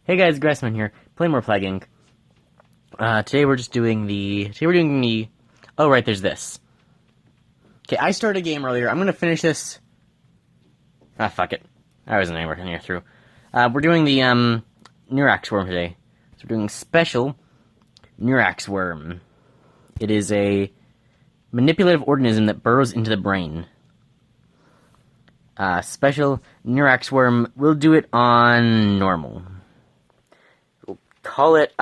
Hey guys, Grassman here. Play more Plague Inc. Today we're doing the... Oh, right, there's this. Okay, I started a game earlier. I'm gonna finish this... fuck it. I wasn't anywhere near through. We're doing the, neurax worm today. So we're doing special neurax worm. It is a manipulative organism that burrows into the brain. Special neurax worm. We'll do it on normal. We'll call it,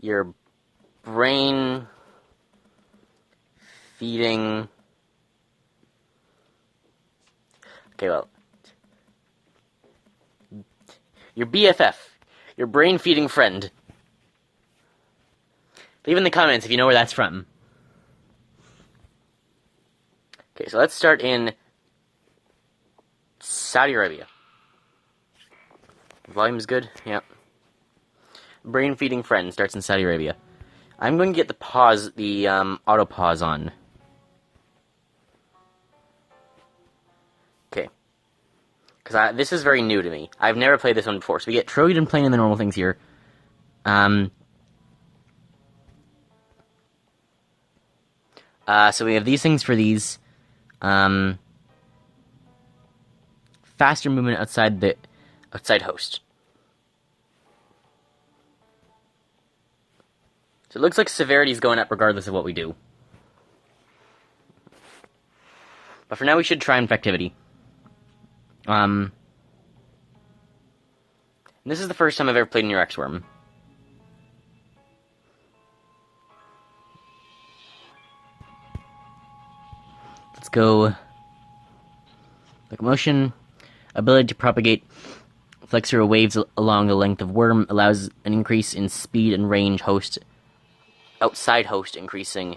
your brain feeding... Okay, well... Your BFF. Your brain-feeding friend. Leave in the comments if you know where that's from. Okay, so let's start in Saudi Arabia. Volume is good? Yep. Brain-feeding friend starts in Saudi Arabia. I'm going to get the auto-pause on. Okay. Because this is very new to me. I've never played this one before. So we get Trojan playing in the normal things here. So we have these things for these. Faster movement outside host. So it looks like severity is going up regardless of what we do. But for now we should try infectivity. And this is the first time I've ever played neurax worm. Let's go. Locomotion. Ability to propagate flexural waves along the length of worm allows an increase in speed and range outside host, increasing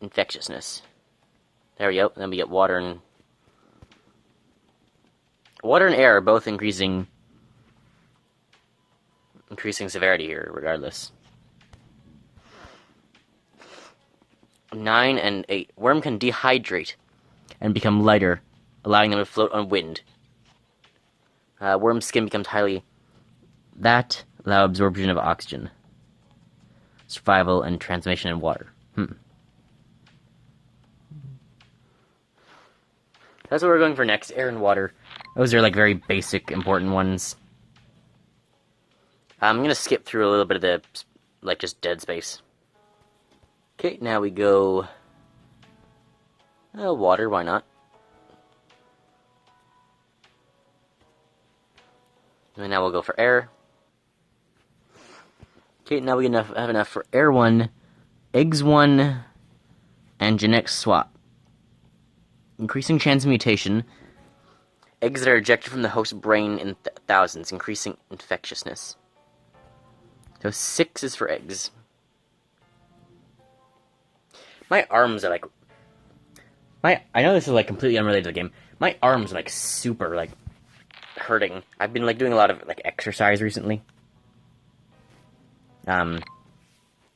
infectiousness. There we go. Then we get water and air, both increasing severity here, regardless. 9 and 8. Worm can dehydrate and become lighter, allowing them to float on wind. Worm's skin becomes allow absorption of oxygen, survival, and transmission in water. That's what we're going for next, air and water. Those are, like, very basic, important ones. I'm gonna skip through a little bit of the, like, just dead space. Okay, now we go... water, why not? And now we'll go for air. Okay, now we have enough for air 1, eggs 1, and genetic swap. Increasing chance of mutation. Eggs that are ejected from the host brain in thousands, increasing infectiousness. So 6 is for eggs. My arms are like... I know this is like completely unrelated to the game. My arms are like super like hurting. I've been like doing a lot of like exercise recently.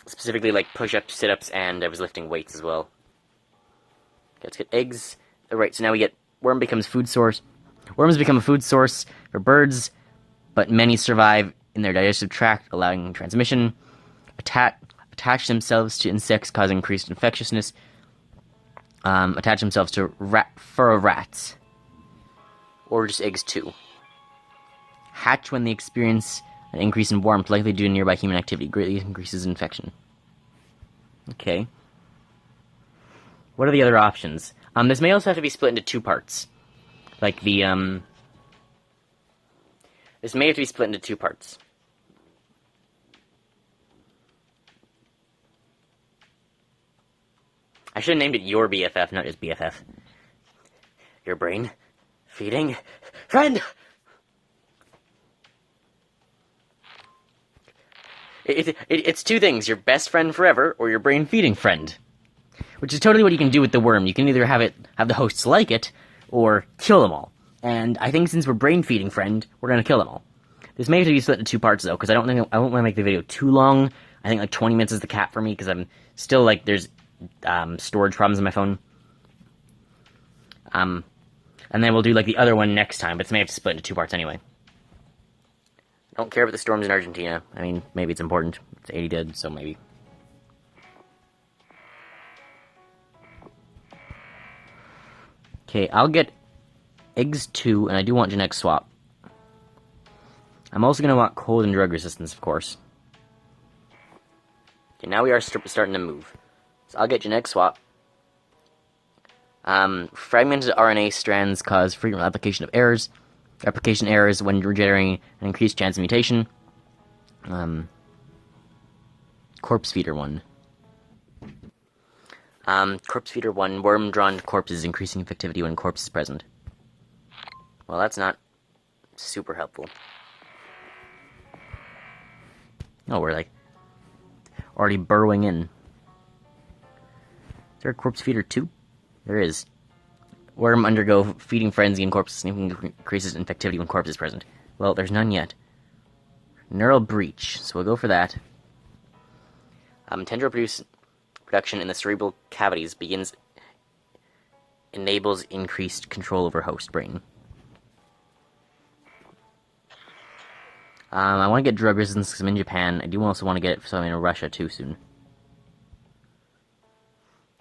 Specifically like push-ups, sit-ups, and I was lifting weights as well. Okay, let's get eggs. Alright, so now we get worm becomes food source. Worms become a food source for birds, but many survive in their digestive tract, allowing transmission. Attach themselves to insects, causing increased infectiousness. Attach themselves to furrow rats. Or just eggs too. Hatch when they experience an increase in warmth, likely due to nearby human activity. Greatly increases infection. Okay. What are the other options? This may also have to be split into 2 parts. Like the, This may have to be split into 2 parts. I should have named it your BFF, not just BFF. Your brain feeding friend! It's 2 things, your best friend forever, or your brain-feeding friend. Which is totally what you can do with the worm. You can either have the hosts like it, or kill them all. And I think since we're brain-feeding friend, we're gonna kill them all. This may have to be split into 2 parts, though, because I don't want to make the video too long. I think like 20 minutes is the cap for me, because I'm still like, there's storage problems on my phone. And then we'll do like the other one next time, but it's may have to split into 2 parts anyway. I don't care about the storms in Argentina. I mean, maybe it's important. It's 80 dead, so maybe. Okay, I'll get eggs 2, and I do want genetic swap. I'm also going to want cold and drug resistance, of course. Okay, now we are starting to move. So I'll get genetic swap. Fragmented RNA strands cause frequent replication errors when generating an increased chance of mutation. Corpse feeder 1. Corpse feeder 1, worm drawn to corpses, increasing effectivity when corpse is present. Well, that's not super helpful. Oh, we're like already burrowing in. Is there a corpse feeder 2? There is. Worm undergo feeding frenzy in corpses, increases infectivity when corpse is present. Well, there's none yet. Neural breach, so we'll go for that. Tendril production in the cerebral cavities enables increased control over host brain. I want to get drug resistance because I'm in Japan. I do also want to get some in Russia too soon.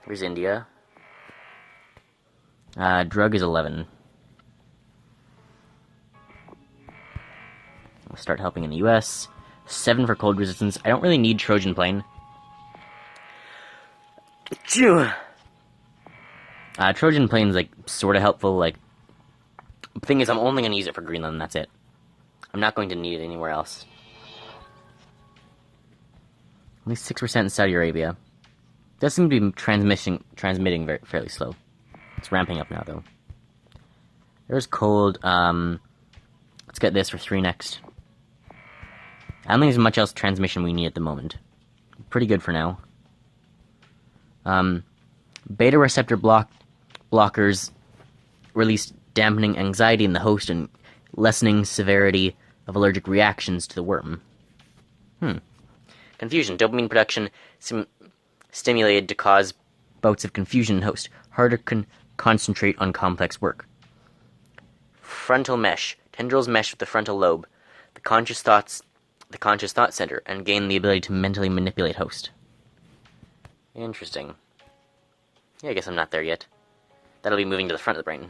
Here's India. Drug is 11. We'll start helping in the US. 7 for cold resistance. I don't really need Trojan plane. Trojan plane's like sort of helpful. Like, the thing is, I'm only going to use it for Greenland, and that's it. I'm not going to need it anywhere else. Only 6% in Saudi Arabia. Does seem to be transmitting fairly slow. It's ramping up now, though. There's cold. Let's get this for 3 next. I don't think there's much else transmission we need at the moment. Pretty good for now. Beta receptor blockers release dampening anxiety in the host and lessening severity of allergic reactions to the worm. Confusion. Dopamine production stimulated to cause bouts of confusion in host. Harder concentrate on complex work. Frontal mesh. Tendrils mesh with the frontal lobe, the conscious thought center, and gain the ability to mentally manipulate host. Interesting. Yeah, I guess I'm not there yet. That'll be moving to the front of the brain.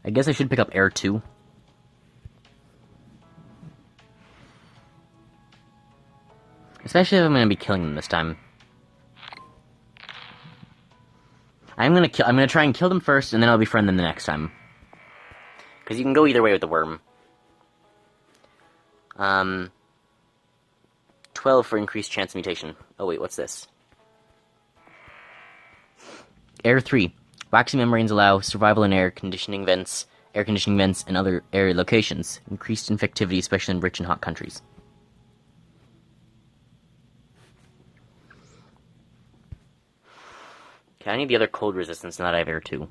I guess I should pick up Air 2. Especially if I'm going to be killing them this time. I'm going to try and kill them first, and then I'll befriend them the next time. Because you can go either way with the worm. 12 for increased chance of mutation. Oh wait, what's this? Air 3. Waxy membranes allow survival in air conditioning vents, and other area locations. Increased infectivity, especially in rich and hot countries. Okay, I need the other cold resistance now that I have Air 2.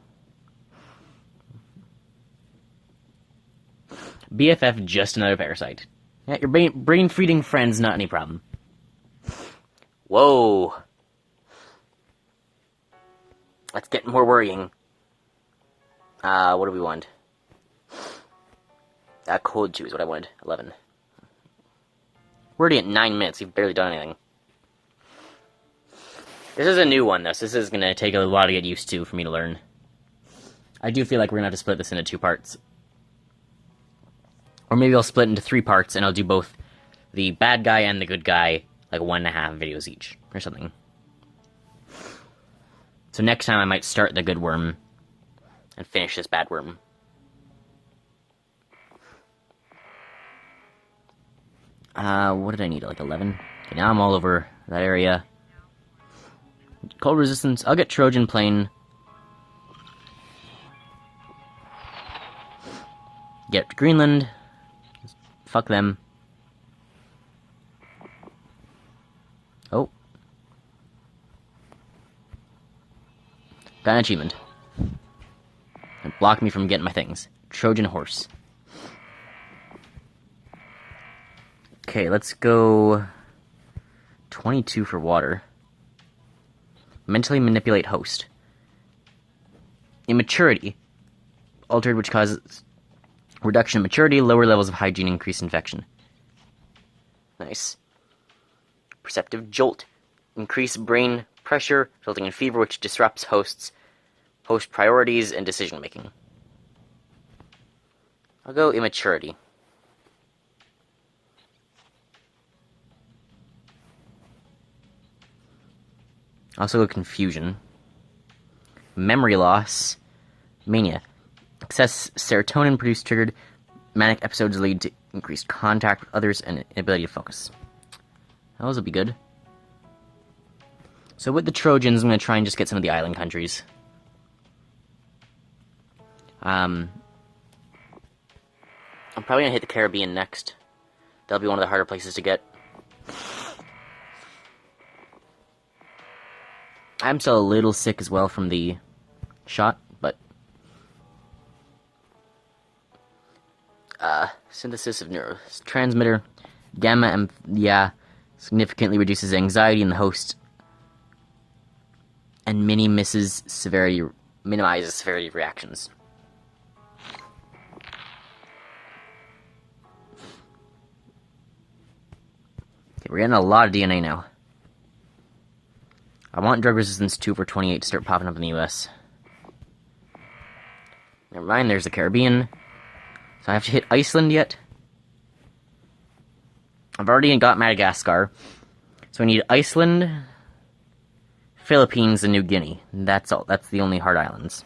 BFF, just another parasite. Yeah, your brain-feeding friend's not any problem. Whoa. Let's get more worrying. What do we want? Cold 2 is what I wanted. 11. We're already at 9 minutes. We've barely done anything. This is a new one, though, so this is going to take a while to get used to for me to learn. I do feel like we're going to have to split this into 2 parts. Or maybe I'll split into 3 parts, and I'll do both the bad guy and the good guy, like 1.5 videos each, or something. So next time I might start the good worm, and finish this bad worm. What did I need, like 11? Okay, now I'm all over that area. Cold resistance, I'll get Trojan plane. Get Greenland. Fuck them. Oh. Got an achievement. And block me from getting my things. Trojan horse. Okay, let's go 22 for water. Mentally manipulate host. Immaturity. Altered, which causes reduction in maturity, lower levels of hygiene, increased infection. Nice. Perceptive jolt. Increased brain pressure, resulting in fever, which disrupts host priorities and decision making. I'll go immaturity. Also go confusion. Memory loss. Mania. Excess serotonin produced triggered manic episodes lead to increased contact with others and inability to focus. Those will be good. So with the Trojans, I'm going to try and just get some of the island countries. I'm probably going to hit the Caribbean next. That'll be one of the harder places to get. I'm still a little sick as well from the shot, but... synthesis of neurotransmitter. Gamma, significantly reduces anxiety in the host. And minimizes severity of reactions. Okay, we're getting a lot of DNA now. I want drug resistance 2 for 28 to start popping up in the US. Never mind, there's the Caribbean. So I have to hit Iceland yet? I've already got Madagascar. So I need Iceland, Philippines, and New Guinea. That's all. That's the only hard islands.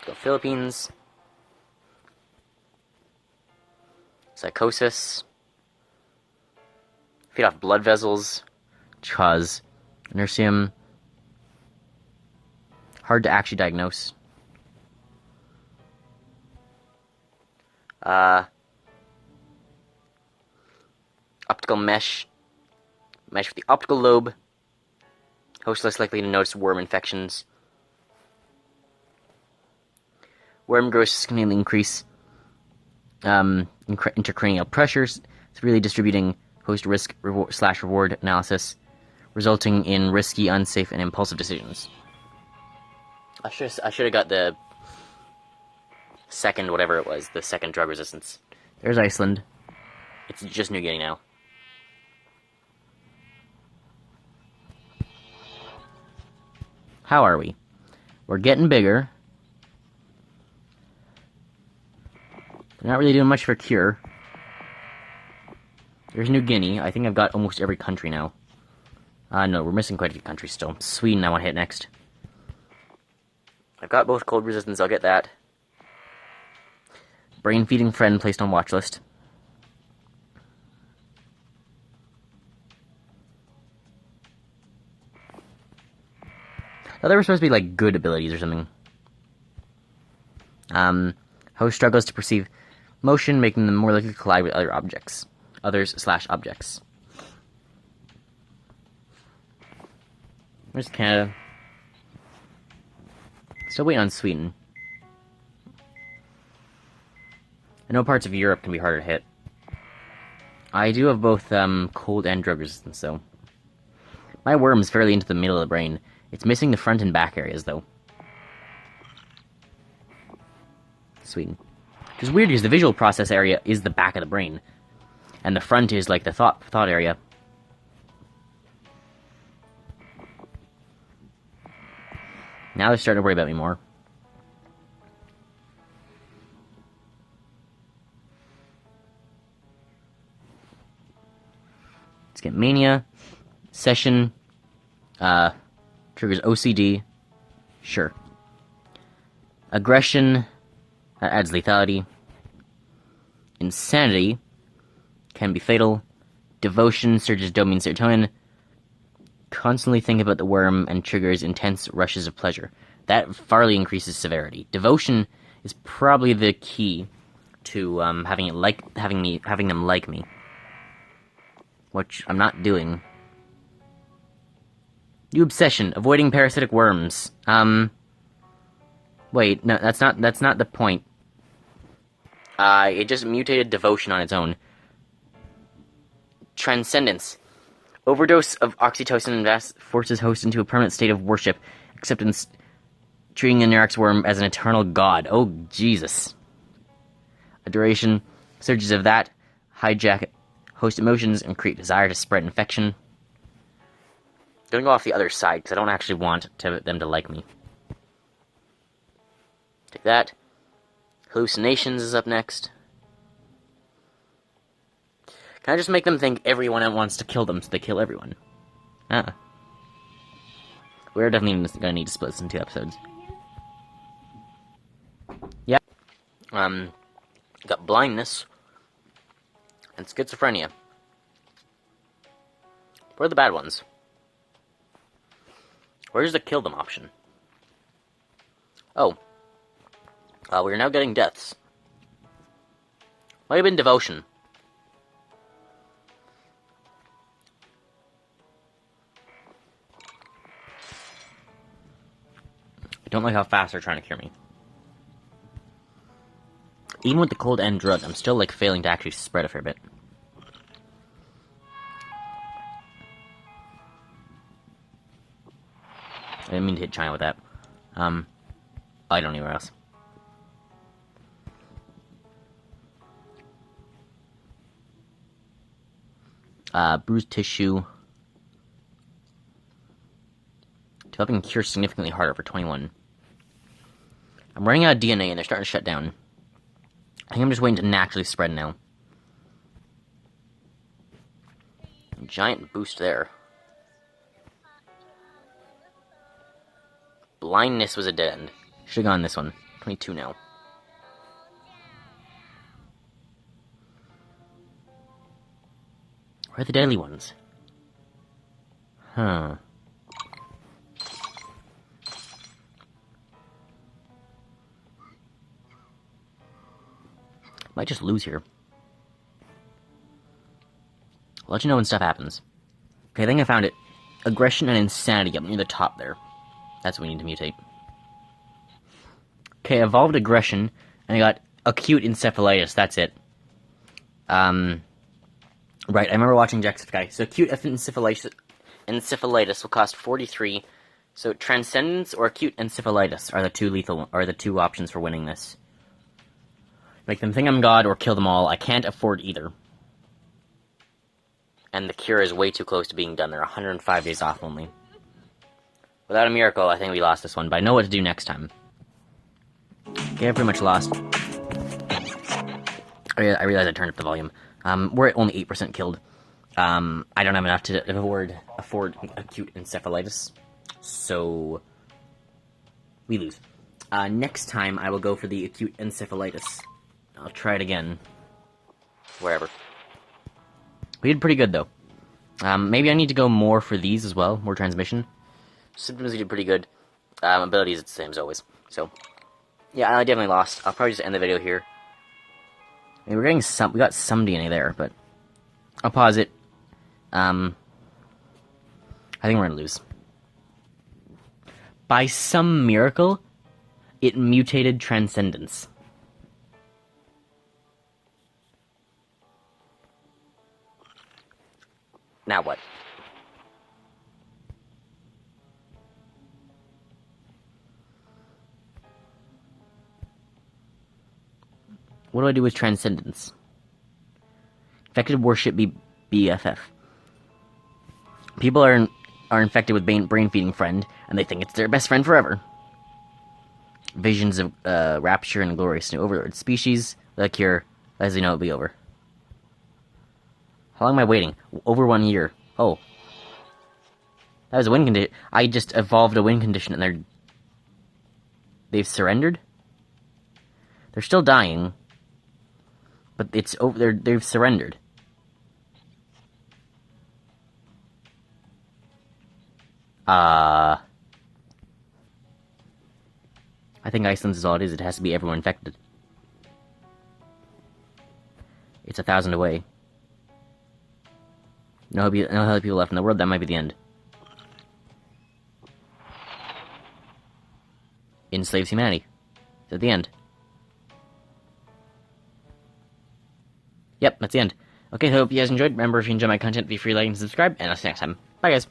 Go Philippines. Psychosis. Feed off blood vessels. Cause inertium. Hard to actually diagnose. Optical mesh. Mesh with the optical lobe. Host less likely to notice worm infections. Worm growth significantly increase intracranial pressures, severely distributing host risk reward analysis, resulting in risky, unsafe, and impulsive decisions. I should have got the second, whatever it was, the second drug resistance. There's Iceland. It's just New Guinea now. How are we? We're getting bigger. We're not really doing much for cure. There's New Guinea. I think I've got almost every country now. No, we're missing quite a few countries still. Sweden I want to hit next. I've got both cold resistance, I'll get that. Brain feeding friend placed on watch list. Oh, they were supposed to be like good abilities or something. Host struggles to perceive motion, making them more likely to collide with other objects. Others/objects. Where's Canada? Still waiting on Sweden. I know parts of Europe can be harder to hit. I do have both cold and drug resistance, though. My worm is fairly into the middle of the brain. It's missing the front and back areas, though. Sweden. Which is weird, because the visual process area is the back of the brain. And the front is, like, the thought area. Now they're starting to worry about me more. Let's get Mania. Session. Triggers OCD. Sure. Aggression. That adds lethality. Insanity. Can be fatal. Devotion surges dopamine serotonin. Constantly think about the worm and triggers intense rushes of pleasure. That farly increases severity. Devotion is probably the key to having them like me, which I'm not doing. New obsession: avoiding parasitic worms. What Wait, no, that's not the point. It just mutated devotion on its own. Transcendence. Overdose of oxytocin forces host into a permanent state of worship, acceptance, treating the neurax worm as an eternal god. Oh, Jesus. A duration, surges of that, hijack host emotions, and create desire to spread infection. I'm gonna go off the other side, because I don't actually want them to like me. Take that. Hallucinations is up next. Can I just make them think everyone wants to kill them, so they kill everyone? We're definitely gonna need to split this in 2 episodes. Yep. Got blindness. And schizophrenia. Where are the bad ones? Where's the kill them option? Oh. We're now getting deaths. Might have been devotion. I don't like how fast they're trying to cure me. Even with the cold end drug, I'm still, like, failing to actually spread a fair bit. I didn't mean to hit China with that. I don't know anywhere else. Bruised tissue. Developing cure significantly harder for 21. I'm running out of DNA and they're starting to shut down. I think I'm just waiting to naturally spread now. Giant boost there. Blindness was a dead end. Should've gone this one. 22 now. Where are the deadly ones? Huh. Might just lose here. I'll let you know when stuff happens. Okay, I think I found it. Aggression and insanity up near the top there. That's what we need to mutate. Okay, evolved aggression, and I got acute encephalitis, that's it. Right, I remember watching Jacksepticeye. So acute encephalitis will cost 43. So transcendence or acute encephalitis are the two options for winning this. Make them think I'm God or kill them all. I can't afford either. And the cure is way too close to being done. They're 105 days off only. Without a miracle, I think we lost this one, but I know what to do next time. Okay, I pretty much lost. I realized I turned up the volume. We're at only 8% killed. I don't have enough to afford acute encephalitis. So, we lose. Next time, I will go for the acute encephalitis. I'll try it again. Wherever. We did pretty good, though. Maybe I need to go more for these as well. More transmission. Symptoms we did pretty good. Abilities, it's the same as always. So, yeah, I definitely lost. I'll probably just end the video here. I mean, we got some DNA there, but I'll pause it. I think we're gonna lose. By some miracle, it mutated transcendence. Now what? What do I do with transcendence? Infected worship BFF. People are infected with brain-feeding friend, and they think it's their best friend forever. Visions of rapture and glorious new overlord species. The cure, as we know, it'll be over. How long am I waiting? Over 1 year. Oh. That was a win condition. I just evolved a win condition and they've surrendered? They're still dying. But it's over. They've surrendered. I think Iceland's is all it is. It has to be everyone infected. It's 1,000 away. No other people left in the world. That might be the end. Enslaves humanity. So the end. Yep, that's the end. Okay, hope you guys enjoyed. Remember, if you enjoy my content, be free to like and subscribe, and I'll see you next time. Bye, guys.